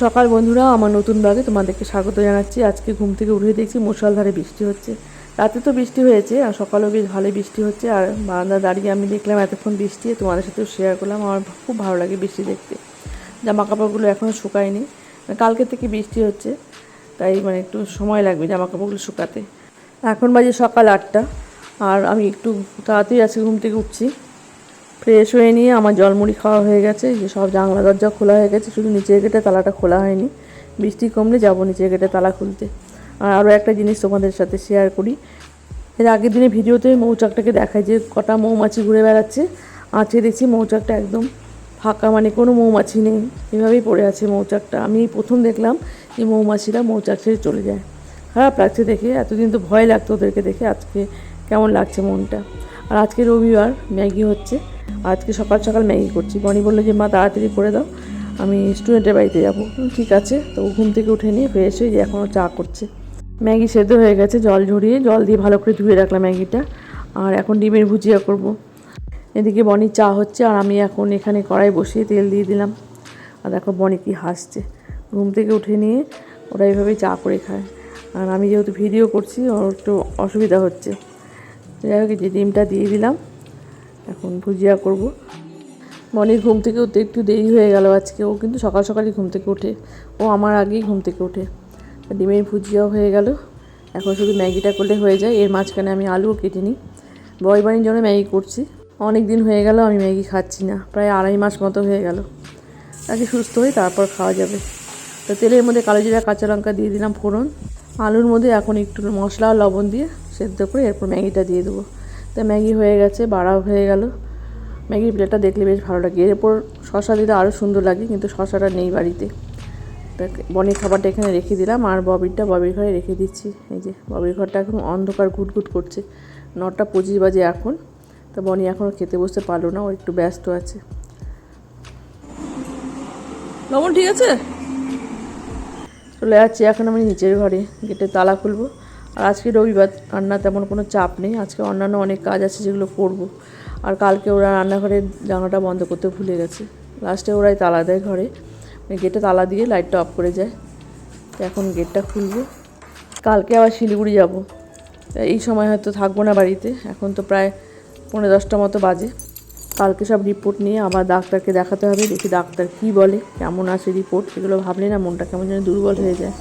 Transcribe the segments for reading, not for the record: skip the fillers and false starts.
সকাল বন্ধুরা, আমার নতুন ব্লগে তোমাদেরকে স্বাগত জানাচ্ছি। আজকে ঘুম থেকে উঠে দেখছি মুষলধারে বৃষ্টি হচ্ছে। রাতে তো বৃষ্টি হয়েছে আর সকালেও বেশ ভালোই বৃষ্টি হচ্ছে। আর বারান্দা দাঁড়িয়ে আমি দেখলাম এতক্ষণ বৃষ্টি, তোমাদের সাথেও শেয়ার করলাম। আমার খুব ভালো লাগে বৃষ্টি দেখতে। জামা কাপড়গুলো এখনও শুকায়নি, কালকে থেকে বৃষ্টি হচ্ছে, তাই একটু সময় লাগবে জামা কাপড়গুলো শুকাতে। এখন বাজে সকাল 8টা আর আমি একটু তাড়াতাড়ি আজকে ঘুম থেকে উঠছি। ফ্রেশ হয়ে নিয়ে আমার জলমুড়ি খাওয়া হয়ে গেছে। যে সব জানলা দরজা খোলা হয়ে গেছে, শুধু নিচের গেটে তালাটা খোলা হয়নি। বৃষ্টি কমলে যাবো নিচের গেটে তালা খুলতে। আর আরও একটা জিনিস তোমাদের সাথে শেয়ার করি। এর আগের দিনে ভিডিওতে মৌচাকটাকে দেখায় যে কটা মৌমাছি ঘুরে বেড়াচ্ছে। আজকে দেখছি মৌচাকটা একদম ফাঁকা, কোনো মৌমাছি নেই, এভাবেই পড়ে আছে মৌচাকটা। আমি প্রথম দেখলাম যে মৌমাছিরা মৌচাক ছেড়ে চলে যায়। খারাপ লাগছে দেখে, এতদিন তো ভয় লাগতো ওদেরকে দেখে, আজকে কেমন লাগছে মনটা। আর আজকে রবিবার, ম্যাগি হচ্ছে। আজকে সকাল সকাল ম্যাগি করছি। বনি বললো যে মা তাড়াতাড়ি করে দাও, আমি স্টুডেন্টের বাড়িতে যাবো। ঠিক আছে, তো ঘুম থেকে উঠে নিয়ে ফ্রেশ হয়ে যে এখনও চা করছে। ম্যাগি সেদ্ধ হয়ে গেছে, জল ঝরিয়ে জল দিয়ে ভালো করে ধুয়ে রাখলাম ম্যাগিটা। আর এখন ডিমের ভুজিয়া করব। এদিকে বনির চা হচ্ছে আর আমি এখন এখানে কড়াই বসিয়ে তেল দিয়ে দিলাম। আর দেখো বনি কি হাসছে। ঘুম থেকে উঠে নিয়ে ওরা এইভাবেই চা করে খায়। আর আমি যেহেতু ভিডিও করছি ওর একটু অসুবিধা হচ্ছে। যাই হোক, যে ডিমটা দিয়ে দিলাম, এখন ভুজিয়া করব। বনির ঘুম থেকে উঠতে একটু দেরি হয়ে গেল আজকে। ও কিন্তু সকাল সকালই ঘুম থেকে ওঠে, ও আমার আগেই ঘুম থেকে ওঠে। ডিমের ভুজিয়াও হয়ে গেল, এখন শুধু ম্যাগিটা করলে হয়ে যায়। এর মাঝখানে আমি আলুও কেটে নিই। বয়বানির জন্য ম্যাগি করছি। অনেক দিন হয়ে গেল আমি ম্যাগি খাচ্ছি না, প্রায় 2.5 মাস মতো হয়ে গেল। তাকে সুস্থ হই তারপর খাওয়া যাবে। তো তেলের মধ্যে কালো জিরা কাঁচা লঙ্কা দিয়ে দিলাম ফোড়ন। আলুর মধ্যে এখন একটু মশলা আর লবণ দিয়ে সেদ্ধ করে এরপর ম্যাগিটা দিয়ে দেবো। তো ম্যাগি হয়ে গেছে, বাড়াও হয়ে গেল। ম্যাগির প্লেটটা দেখলে বেশ ভালো লাগে। এরপর শশা দিলে আরও সুন্দর লাগে, কিন্তু শশাটা নেই বাড়িতে। তা বনির খাবারটা এখানে রেখে দিলাম আর ববির ঘরে রেখে দিচ্ছি। এই যে ববির ঘরটা এখন অন্ধকার ঘুটঘুট করছে। 9টা 25 বাজে এখন। তো বনি এখনও খেতে বসতে পারলো না, ও একটু ব্যস্ত আছে। লবণ ঠিক আছে, চলে যাচ্ছি এখন আমি নিচের ঘরে, গেটে তালা খুলবো। আর আজকে রবিবার, রান্না তেমন কোনো চাপ নেই। আজকে অন্যান্য অনেক কাজ আছে যেগুলো করব। আর কালকে ওরা রান্নাঘরের জানালাটা বন্ধ করতে ভুলে গেছে। লাস্টে ওরাই তালা দেয় ঘরে, গেটে তালা দিয়ে লাইটটা অফ করে যায়। তো এখন গেটটা খুলবো। কালকে আবার শিলিগুড়ি যাব। এই সময় হয়তো থাকবো না বাড়িতে। এখন তো প্রায় 9:30 মতো বাজে। কালকে সব রিপোর্ট নিয়ে আবার ডাক্তারকে দেখাতে হবে। দেখি ডাক্তার কী বলে, কেমন আসে রিপোর্ট। এগুলো ভাবলে না মনটা কেমন যেন দুর্বল হয়ে যায়।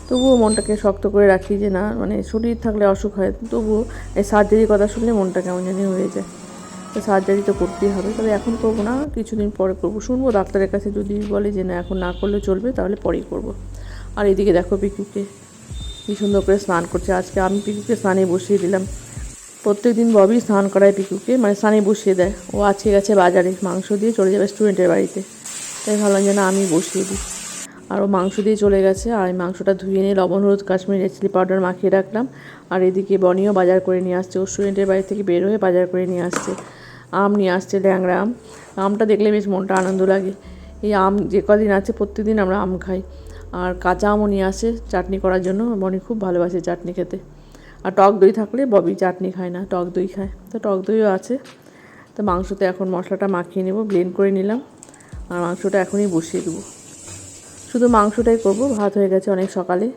তবুও মনটাকে শক্ত করে রাখি যে না, শরীর থাকলে অসুখ হয়, তবুও এই সার্জারির কথা শুনলে মনটা কেমন জানি হয়ে যায়। তো সার্জারি তো করতেই হবে, তবে এখন করবো না, কিছুদিন পরে করবো। শুনবো ডাক্তারের কাছে, যদি বলে যে না এখন না করলে চলবে তাহলে পরেই করব। আর এদিকে দেখো পিকুকে কী সুন্দর করে স্নান করছে। আজকে আমি পিকুকে স্নানে বসিয়ে দিলাম। প্রত্যেক দিন ববি স্নান করায় পিকুকে, স্নানে বসিয়ে দেয়। ও আজকে গেছে বাজারে, মাংস দিয়ে চলে যাবে স্টুডেন্টের বাড়িতে, তাই ভাবলাম যেন আমি বসিয়ে দিই। আর ও মাংস দিয়ে চলে গেছে। আর এই মাংসটা ধুয়ে নিয়ে লবণ হলুদ কাশ্মীরি রেড চিলি পাউডার মাখিয়ে রাখলাম। আর এদিকে বনিও বাজার করে নিয়ে আসছে। ও স্টুডেন্টের বাড়ি থেকে বের হয়ে বাজার করে নিয়ে আসছে। আম নিয়ে আসছে, ল্যাংড়া আম। আমটা দেখলে বেশ মনটা আনন্দ লাগে। এই আম যে কদিন আছে প্রত্যেকদিন আমরা আম খাই। আর কাঁচা আমও নিয়ে আসে চাটনি করার জন্য। বনি খুব ভালোবাসে চাটনি খেতে। আর টক দই থাকলে ববি চাটনি খায় না, টক দই খায়। তো টক দইও আছে। তো মাংসতে এখন মশলাটা মাখিয়ে নেব, ব্লেন্ড করে নিলাম। আর মাংসটা এখনই বসিয়ে দেবো। শুধু মাংসটাই করব, ভাত হয়ে গেছে অনেক সকালে।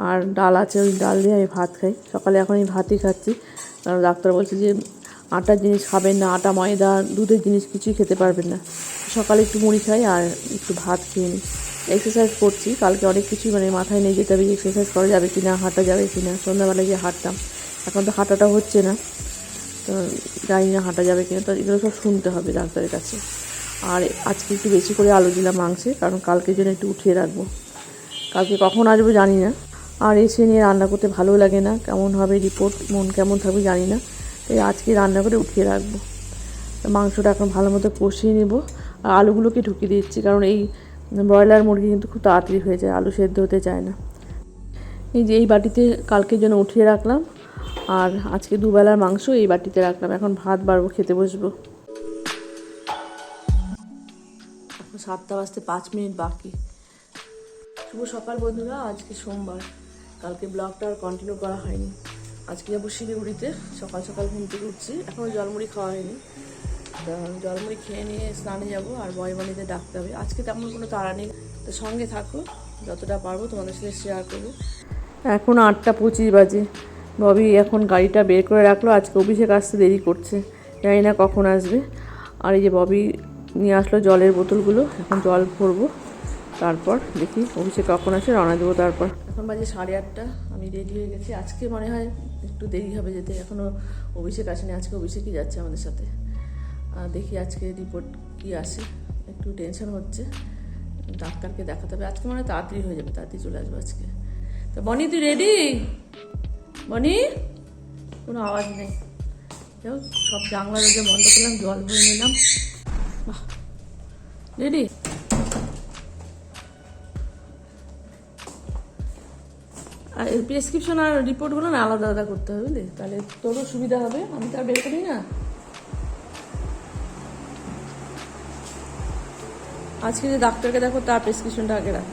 আর ডাল আছে, ওই ডাল দিয়ে আমি ভাত খাই সকালে। এখন আমি ভাতই খাচ্ছি, কারণ ডাক্তার বলছে যে আটার জিনিস খাবেন না, আটা ময়দা দুধের জিনিস কিছুই খেতে পারবেন না। সকালে একটু মুড়ি খাই আর একটু ভাত খেয়ে নিই। এক্সারসাইজ করছি, কালকে অনেক কিছুই মাথায় নিয়ে যেতে হবে, এক্সারসাইজ করা যাবে কি না, হাঁটা যাবে কি না। সন্ধ্যাবেলায় গিয়ে হাঁটতাম, এখন তো হাঁটাটা হচ্ছে না। তো জানি না হাঁটা যাবে কিনা, তো এগুলো সব শুনতে হবে ডাক্তারের কাছে। আর আজকে একটু বেশি করে আলু দিলাম মাংসে, কারণ কালকের জন্য একটু উঠিয়ে রাখবো। কালকে কখন আসবো জানি না। আর এসে নিয়ে রান্না করতে ভালো লাগে না, কেমন হবে রিপোর্ট, মন কেমন থাকবে জানি না। তাই আজকে রান্না করে উঠিয়ে রাখবো। মাংসটা এখন ভালো মতো কষিয়ে নেব। আর আলুগুলোকে ঢুকিয়ে দিচ্ছি, কারণ এই ব্রয়লার মুরগি কিন্তু খুব তাড়াতাড়ি হয়ে যায়, আলু সেদ্ধ হতে চায় না। এই যে এই বাটিতে কালকের জন্য উঠিয়ে রাখলাম। আর আজকে দুবেলার মাংস এই বাটিতে রাখলাম। এখন ভাত বাড়বো, খেতে বসবো। 7টা বাজতে 5 মিনিট বাকি। শুভ সকাল বন্ধুরা, আজকে সোমবার। কালকে ব্লগটা আর কন্টিনিউ করা হয়নি। আজকে যাবো শিলিগুড়িতে। সকাল সকাল ঘুম থেকে উঠছি, এখনও জলমুড়ি খাওয়া হয়নি। জলমুড়ি খেয়ে নিয়ে স্নানে যাবো আর বয়বানিতে ডাকতে হবে। আজকে তেমন কোনো তাড়া নেই, তো সঙ্গে থাকো, যতটা পারবো তোমাদের সাথে শেয়ার করবো। এখন 8:25 বাজে। ববি এখন গাড়িটা বের করে রাখলো, আজকে অভিষেক আসতে দেরি করছে, জানি না কখন আসবে। আর এই যে ববি নিয়ে আসলো জলের বোতলগুলো, এখন জল ভরবো, তারপর দেখি অভিষেক কখন আসে, রওনা দেবো। তারপর এখন বাজে 8:30, আমি রেডি হয়ে গেছি। আজকে মনে হয় একটু দেরি হবে যেতে, এখনও অভিষেক আসেনি। আজকে অভিষেকই যাচ্ছে আমাদের সাথে। দেখি আজকে রিপোর্ট কি আসে, একটু টেনশন হচ্ছে, ডাক্তারকে দেখাতে হবে। আজকে মানে তাড়াতাড়ি হয়ে যাবে, তাড়াতাড়ি চলে আসবো আজকে। তো বনি তুই রেডি? বনি, কোনো আওয়াজ নেই। সব জানলা দরজা বন্ধ করলাম, জল ভরে নিলাম। বাহ, রেডি? আর প্রেসক্রিপশন আর রিপোর্টগুলো না আলাদা আলাদা করতে হবে, বুঝলি? তাহলে তোরও সুবিধা হবে, আমি তো আর বের করি না। আজকে যে ডাক্তারকে দেখো তার প্রেসক্রিপশনটা আগে রাখ।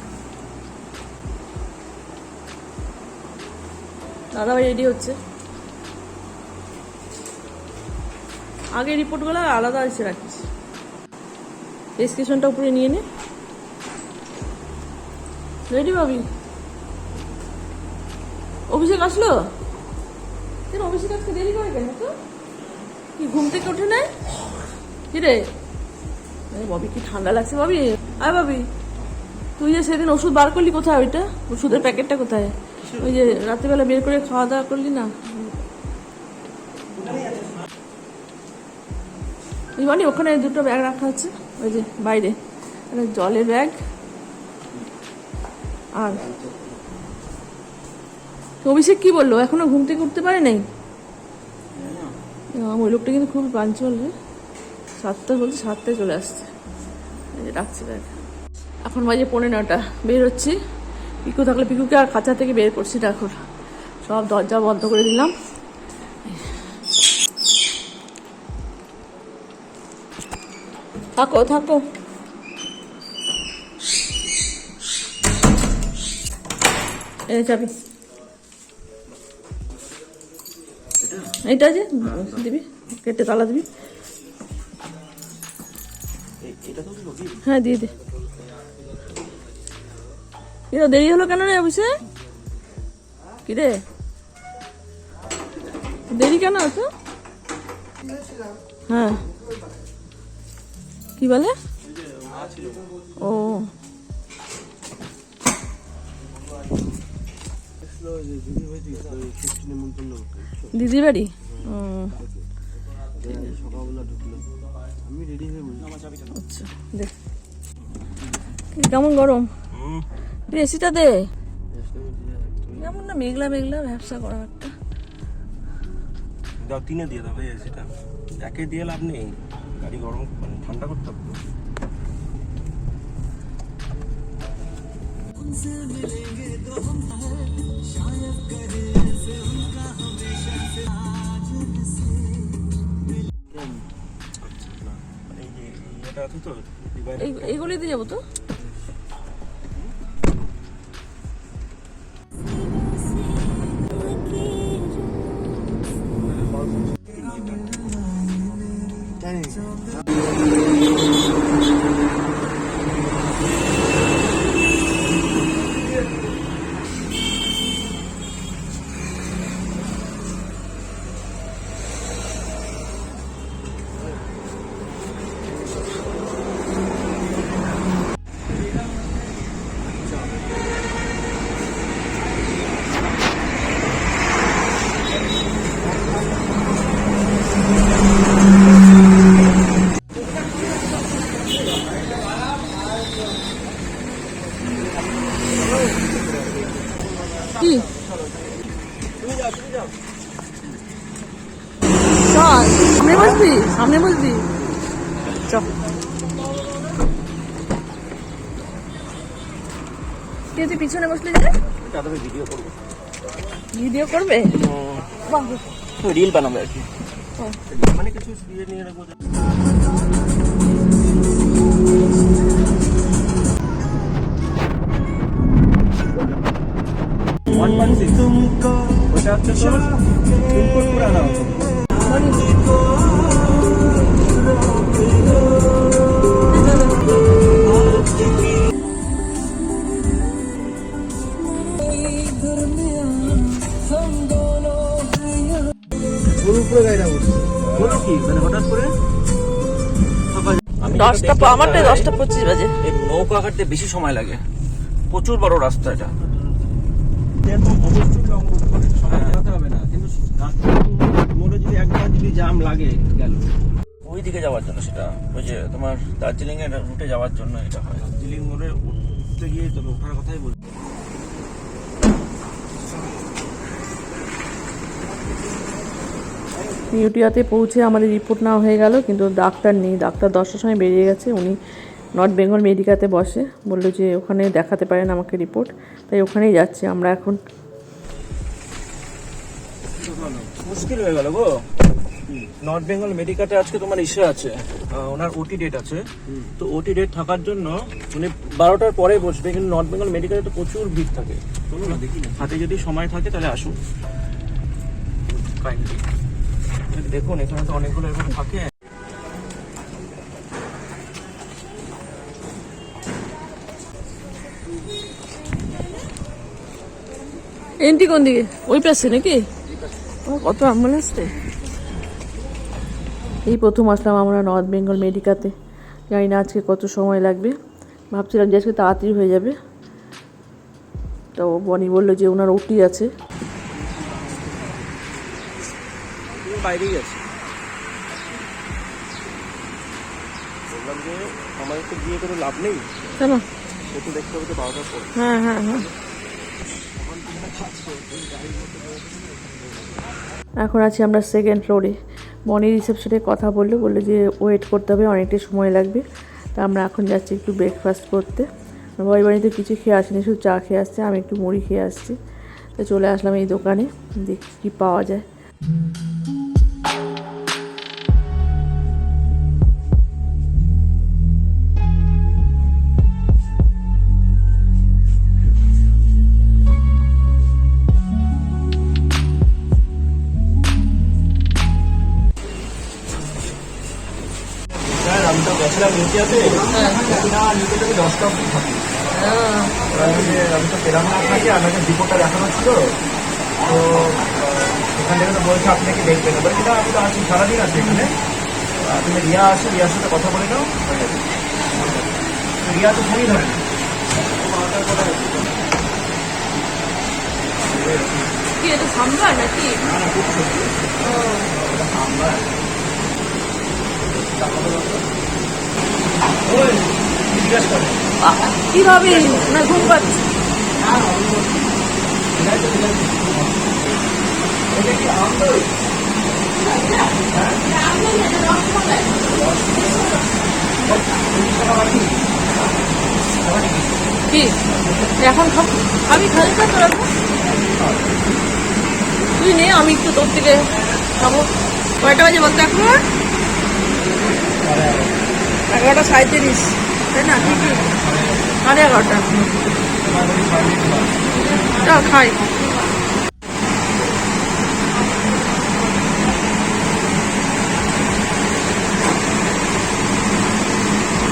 দাদাভাই রেডি হচ্ছে, আগে রিপোর্টগুলো আলাদা এসে রাখিস, প্রেসক্রিপশনটা উপরে নিয়ে নে। রেডি ভাবি? অভিষেক আসলো কেন? অভিষেক আজকে দেরি করে কেন? তো কি ঘুম থেকে ওঠে না? কি রে ববি, কি ঠান্ডা লাগছে ববি? আয় ববি, তুই যে সেদিন ওষুধ বার করলি, কোথায় ওইটা? ওষুধের প্যাকেটটা কোথায়? ওই যে রাত্রিবেলা বের করে খাওয়া দাওয়া করলি না? মানে ওখানে দুটো ব্যাগ রাখা আছে, ওই যে বাইরে, জলের ব্যাগ। আর অভিষেক কি বললো? এখনো ঘুম থেকে উঠতে পারে নাই? ওই লোকটা কিন্তু খুব পাঞ্চল রে, 7টা বলছে, 7টায় চলে আসছে। রাখছি ব্যাগ। এখন বাজে 9:15, বের হচ্ছি। পিকু থাকলে পিকুকে আর খাঁচা থেকে বের করছি না, এখন সব দরজা বন্ধ করে দিলাম। থাকো থাকো। যাবি এইটা যে দিবি, কেটে তালা দিবি। হ্যাঁ দিয়ে দে। কিরে দেরি হলো কেন রে অভিষেক? কিরে দেরি কেন হতো? হ্যাঁ কি বলে? ও দিদি বাড়ি? আচ্ছা দে। কেমন গরম? এসিটা দে। কেমন না মেঘলা মেঘলা, ব্যবসা করা একটা। দাও, 3-এ দিয়ে দাও ভাই এসিটা। একে দিয়ে লাভ নেই, গাড়ি গরম মানে ঠান্ডা করতে হবে। এইগুলি দিয়ে যাবো তো। কি চল সামনে বসবি, সামনে বসবি, চল। কে তুই পিছনে বসলি যে? ভিডিও করবো। ভিডিও করবে? রিল বানাবো আর কি, মানে কিছু নিয়ে রাখবো। ওটা হচ্ছে তোর ইনপুট পুরানো। করে গাড়িটা উঠছে। বলো কি মানে হঠাৎ করে আমি 10:25 বাজে। এই নৌকা কাটতে বেশি সময় লাগে, প্রচুর বড় রাস্তা এটা। অবশ্যই লং রুট করে সময় চালাতে হবে না, কিন্তু মোড়ে যদি একবার যদি জ্যাম লাগে গেল। ওই দিকে যাওয়ার জন্য সেটা, ওই যে তোমার দার্জিলিং এর রুটে যাওয়ার জন্য এটা হয়। দার্জিলিং মোড়ে উঠতে গিয়ে তবে ওঠার কথাই বলছি। ইউটিআতে পৌঁছে আমাদের রিপোর্ট নেওয়া হয়ে গেল, কিন্তু ডাক্তার নেই। ডাক্তার 10টার সময় বেরিয়ে গেছে। উনি নর্থ বেঙ্গল মেডিকাতে বসে, বললো যে ওখানে দেখাতে পারেন আমাকে রিপোর্ট, তাই ওখানেই যাচ্ছি আমরা এখন। মুশকিল হয়ে গেল গো। নর্থ বেঙ্গল মেডিকাতে আজকে তোমার ইসে আছে, ওনার ওটি ডেট আছে। তো ওটি ডেট থাকার জন্য উনি 12টার পরে বসবে, কিন্তু নর্থ বেঙ্গল মেডিকালে তো প্রচুর ভিড় থাকে। চলো না দেখি, হাতে যদি সময় থাকে তাহলে আসুন। দেখুন এখানে তো অনেকগুলো এরকম থাকে। এন্ট্রি কোন দিকে? ওই পাশে নাকি? কত অ্যাম্বুলেন্স রে। এই প্রথম আসলাম আমরা নর্থ বেঙ্গল মেডিকাতে। জানি না আজকে কত সময় লাগবে, ভাবছিলাম যে আজকে তাড়াতাড়ি হয়ে যাবে। তো বনি বললো যে ওনার ওটি আছে। বাইরেই আছে, বললাম যে আমাদের তো গিয়ে কোনো লাভ নেই, কেন? একটু দেখতে হবে তো 12টার পরে। হ্যাঁ হ্যাঁ হ্যাঁ। এখন আছি আমরা সেকেন্ড ফ্লোরে। বনি রিসেপশনে কথা বললো যে ওয়েট করতে হবে, অনেকটাই সময় লাগবে। তা আমরা এখন যাচ্ছি একটু ব্রেকফাস্ট করতে। ভয় বাড়িতে কিছু খেয়ে আসিনি, শুধু চা খেয়ে আসছে, আমি একটু মুড়ি খেয়ে আসছি। তো চলে আসলাম এই দোকানে, দেখি কী পাওয়া যায়। স্যার আমি তো গেছিলাম নিউটিয়াতে, না নিউটিয়াতে 10টা অবধি থাকি। আমি তো পেলাম না আপনাকে, আমাকে রিপোর্টটা দেখানো ছিল। তো এখান থেকে তো বলছে আপনাকে দেখবেন, এবার কিনা আমি তো আছি সারাদিন আছি এখানে। তুমি রিয়া আসো, রিয়ার সাথে কথা বলে নাও, হয়ে যাবে। রিয়া তো ফোনই ধরে না। কি এটা সাম্বার নাকি? জিজ্ঞাসা করে কিভাবে না ঘুম পাচ্ছে? কি এখন আমি খালি খাতে রাখবো? তুই নে, আমি একটু তোর থেকে খাবো। কয়টা বাজে বলতে? এখন 11:37, তাই না? ঠিক 11:30। চল খাই।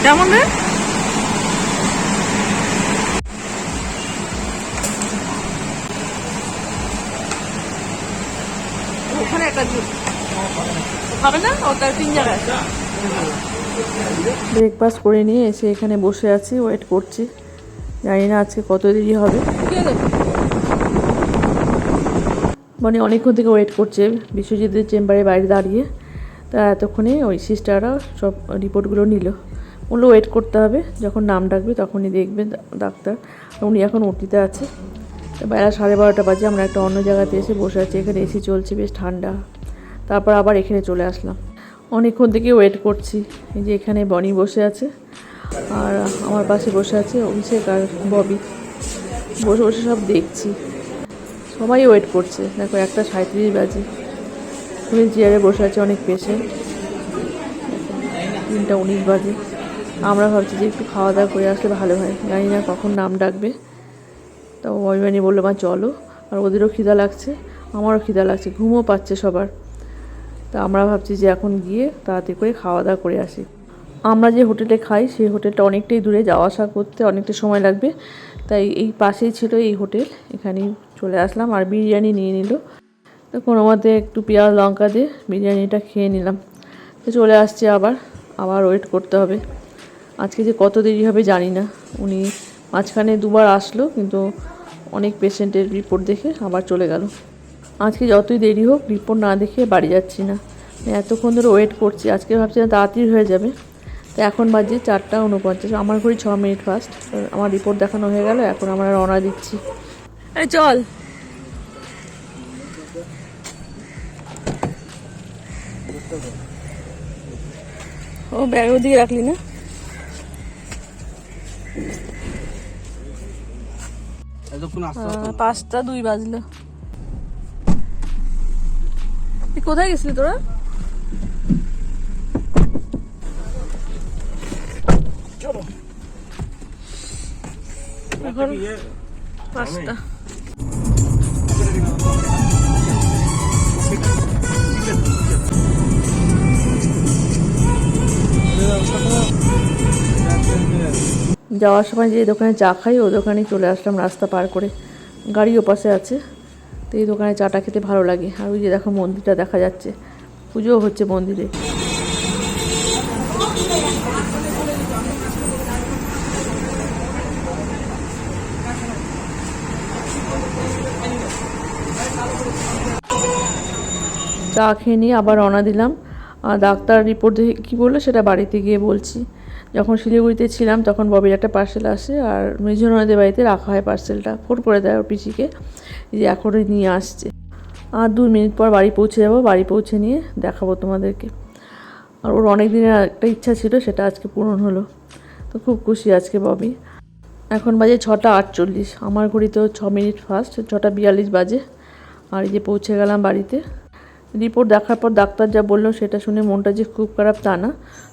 কেমন রে? ওখানে একটা খাবে না? ওটা 3 জায়গায়। ব্রেকফাস্ট করে নিয়ে এসে এখানে বসে আছি, ওয়েট করছি। জানি না আজকে কত দেরি হবে। মানে অনেকক্ষণ থেকে ওয়েট করছে বিশ্বজিতের চেম্বারে বাইরে দাঁড়িয়ে। তা এতক্ষণে ওই সিস্টাররা সব রিপোর্টগুলো নিল। বললো ওয়েট করতে হবে, যখন নাম ডাকবে তখনই দেখবেন ডাক্তার। উনি এখন ওটিতে আছে। তো বেলা 12:30 বাজে। আমরা একটা অন্য জায়গাতে এসে বসে আছি, এখানে এসি চলছে, বেশ ঠান্ডা। তারপর আবার এখানে চলে আসলাম। অনেকক্ষণ থেকে ওয়েট করছি। এই যে এখানে বনি বসে আছে, আর আমার পাশে বসে আছে অভিষেক আর ববি। বসে বসে সব দেখছি, সবাই ওয়েট করছে। দেখো 1:37 বাজে। উনি চেয়ারে বসে আছে, অনেক পেশেন্ট। 3:19 বাজে। আমরা ভাবছি যে একটু খাওয়া দাওয়া করে আসলে ভালো হয়, জানি না কখন নাম ডাকবে। তো অভিমানী বললো মা চলো, আর ওদেরও খিদা লাগছে, আমারও খিদা লাগছে, ঘুমও পাচ্ছে সবার। তা আমরা ভাবছি যে এখন গিয়ে তাড়াতাড়ি করে খাওয়া দাওয়া করে আসি। আমরা যে হোটেলে খাই সেই হোটেলটা অনেকটাই দূরে, যাওয়া আসা করতে অনেকটা সময় লাগবে। তাই এই পাশেই ছিল এই হোটেল, এখানেই চলে আসলাম। আর বিরিয়ানি নিয়ে নিল। তো কোনো মতে একটু পেঁয়াজ লঙ্কা দিয়ে বিরিয়ানিটা খেয়ে নিলাম। তো চলে আসছি আবার ওয়েট করতে হবে। আজকে যে কত দেরি হবে জানি না। উনি মাঝখানে দুবার আসলো, কিন্তু অনেক পেশেন্টের রিপোর্ট দেখে আবার চলে গেল। আজকে যতই দেরি হোক রিপোর্ট না দেখে বাড়ি যাচ্ছি না। এতক্ষণ ধরে ওয়েট করছি, আজকে ভাবছিলাম তাড়াতাড়ি হয়ে যাবে। তো এখন বাজে 4:49, আমার ঘড়ি 6 মিনিট ফার্স্ট। আমার রিপোর্ট দেখানো হয়ে গেল, এখন আমরা রওনা দিচ্ছি। এই চল। ও ব্যাগ ওদিকে রাখলি না? 5:02 বাজলো। তুই কোথায় গেছিলি তোরা? এখন 5টা। যাওয়ার সময় যে দোকানে চা খাই ওই দোকানে চলে আসলাম রাস্তা পার করে। গাড়ি ওপাশে আছে, তো এই দোকানে চাটা খেতে ভালো লাগে। আর ওই যে দেখো মন্দিরটা দেখা যাচ্ছে, পুজোও হচ্ছে মন্দিরে। চা খেয়ে নিয়ে আবার রওনা দিলাম। আর ডাক্তার রিপোর্ট দেখে কী বললো সেটা বাড়িতে গিয়ে বলছি। যখন শিলিগুড়িতে ছিলাম তখন ববির একটা পার্সেল আসে, আর মেজনদের বাড়িতে রাখা হয় পার্সেলটা। ফোন করে দেয় ওর পিসিকে যে এখনই নিয়ে আসছে। আর 2 মিনিট পর বাড়ি পৌঁছে যাবো। বাড়ি পৌঁছে নিয়ে দেখাবো তোমাদেরকে। আর ওর অনেক দিনের একটা ইচ্ছা ছিল, সেটা আজকে পূরণ হলো। তো খুব খুশি আজকে ববি। এখন বাজে 6:48, আমার ঘড়িতেও 6 মিনিট ফার্স্ট, 6:42 বাজে। আর এই যে পৌঁছে গেলাম বাড়িতে। রিপোর্ট দেখার পর ডাক্তার যা বললো সেটা শুনে মনটা যে খুব খারাপ তা না,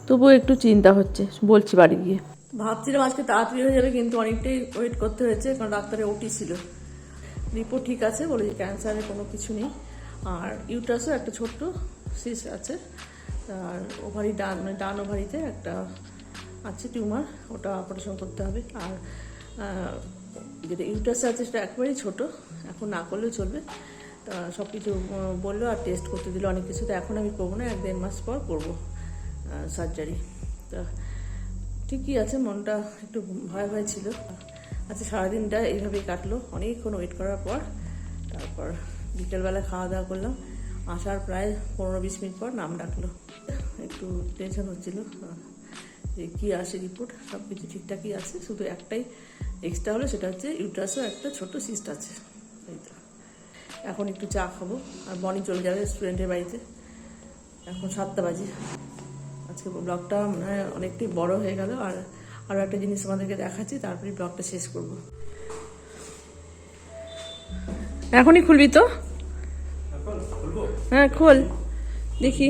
তবুও একটু চিন্তা হচ্ছে। বলছি বাড়ি গিয়ে। ভাবছিলাম আজকে তাড়াতাড়ি হয়ে যাবে, কিন্তু অনেকটাই ওয়েট করতে হয়েছে, কারণ ডাক্তারের ওটি ছিল। রিপোর্ট ঠিক আছে, বলে যে ক্যান্সারের কোনো কিছু নেই। আর ইউট্রাসও একটা ছোট্ট সিস্ট আছে। আর ওভারি ডান ওভারিতে একটা আছে টিউমার, ওটা অপারেশন করতে হবে। আর যেটা ইউট্রাসে আছে সেটা একেবারেই ছোটো, এখন না করলেও চলবে। তা সব কিছু বললো আর টেস্ট করতে দিল অনেক কিছু। তো এখন আমি করবো না, 1-1.5 মাস পর করবো সার্জারি। তা ঠিকই আছে, মনটা একটু ভয় ভয় ছিল। আচ্ছা, সারাদিনটা এইভাবেই কাটলো অনেকক্ষণ ওয়েট করার পর। তারপর বিকেলবেলা খাওয়া দাওয়া করলাম। আসার প্রায় 15-20 মিনিট পর নাম ডাকলো। একটু টেনশন হচ্ছিল যে কী আসে রিপোর্ট। সব কিছু ঠিকঠাকই আছে, শুধু একটাই এক্সট্রা হলো, সেটা হচ্ছে ইউট্রাসও একটা ছোট সিস্ট আছে। এই তো এখন একটু চা খাবো, আর বনি চলে যাবে স্টুডেন্টের বাড়িতে। এখন 7টা বাজে। আজকে ব্লগটা মনে হয় অনেকটাই বড় হয়ে গেল। আর আরও একটা জিনিস আমাদেরকে দেখাচ্ছি, তারপরে ব্লগটা শেষ করব। এখনই খুলবি তো? হ্যাঁ খোল দেখি।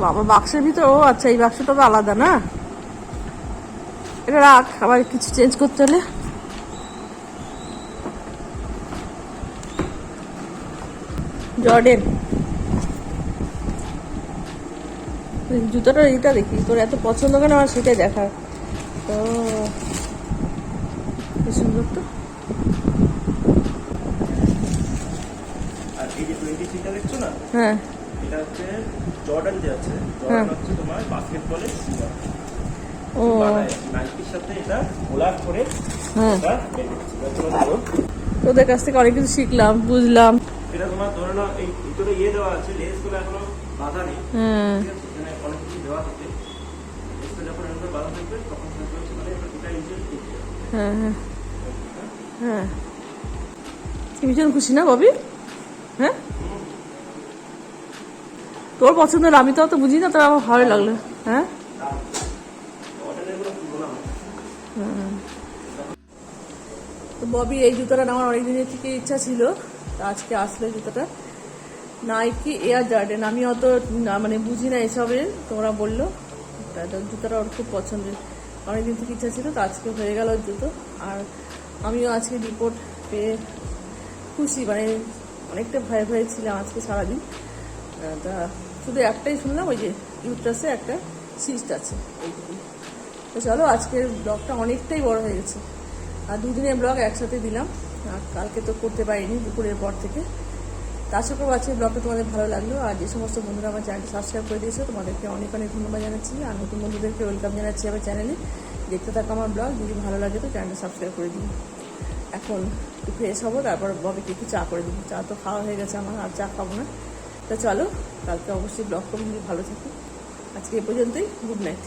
বাবা, বাক্সের ভিতর, ও আচ্ছা, এই বাক্সটা তো আলাদা না, এটা রাখ, আবার কিছু চেঞ্জ করতে হলে। জর্ডেন জুতোটা, এইটা দেখি তোর এত পছন্দ কেন, আমার সেটাই দেখা। তো কি সুন্দর তো। আর এই যে 23টা দেখছো না, হ্যাঁ, এটা হচ্ছে জর্ডান যে আছে, জর্ডান হচ্ছে তোমার বাস্কেটবলের শুয়ার। ও নাইকির সাথে এটা কোলাপ করে হ্যাঁ, এটা বের করছে। তোদের কাছ থেকে অনেক কিছু শিখলাম, বুঝলাম। এটা তোমার ধরে নাও এই ভিতরে দেওয়া আছে, লেসগুলো এখনো বাঁধা নেই। হ্যাঁ ঠিক আছে, এখানে অনেক কিছু দেওয়া থাকে। লেসটা যখন এরকম বাঁধা থাকবে তখন থাকবে হচ্ছে মানে এটা ইনজেক্ট করতে হবে। হ্যাঁ হ্যাঁ হ্যাঁ, ভীষণ খুশি না ববি? হ্যাঁ, তোর পছন্দের, আমি তো অত বুঝি না, তোর আমার ভালো লাগলো। হ্যাঁ, তো ববি এই জুতোটা নেওয়ার অনেক দিনের থেকে ইচ্ছা ছিল। তো আজকে আসলে জুতোটা, নাইকি এয়ার জর্ডেন। আমি অত মানে বুঝি না এসবের, তোমরা বললো জুতোটা ওর খুব পছন্দের, অনেকদিন থেকে ইচ্ছা ছিল। তো আজকে হয়ে গেল জুতো। আর আমিও আজকে রিপোর্ট পেয়ে খুশি, মানে অনেকটা ভয়ে ভয়ে ছিলাম আজকে সারাদিন। তা শুধু একটাই শুনলাম, ওই যে ইউট্রাসে একটা সিস্ট আছে, এইটুকু। তো চলো, আজকের ব্লগটা অনেকটাই বড় হয়ে গেছে, আর দুদিনের ব্লগ একসাথে দিলাম, আর কালকে তো করতে পারিনি দুপুরের পর থেকে। তা আশা করবো আজকের ব্লগটা তোমাদের ভালো লাগলো, আর যে সমস্ত বন্ধুরা আমার চ্যানেলটি সাবস্ক্রাইব করে দিয়েছো তোমাদেরকে অনেক অনেক ধন্যবাদ জানাচ্ছি, আর নতুন বন্ধুদেরকে ওয়েলকাম জানাচ্ছি আমার চ্যানেলে। দেখতে থাকো আমার ব্লগ, যদি ভালো লাগে তো চ্যানেলটা সাবস্ক্রাইব করে দিই। এখন একটু ফ্রেশ হবো, তারপর ববিকে একটু চা করে দিবো। চা তো খাওয়া হয়ে গেছে আমার, আর চা খাবো না। তো চলো, কালকে অবশ্যই ব্লগ করবো, যদি ভালো থাকো। আজকে এ পর্যন্তই, গুড নাইট।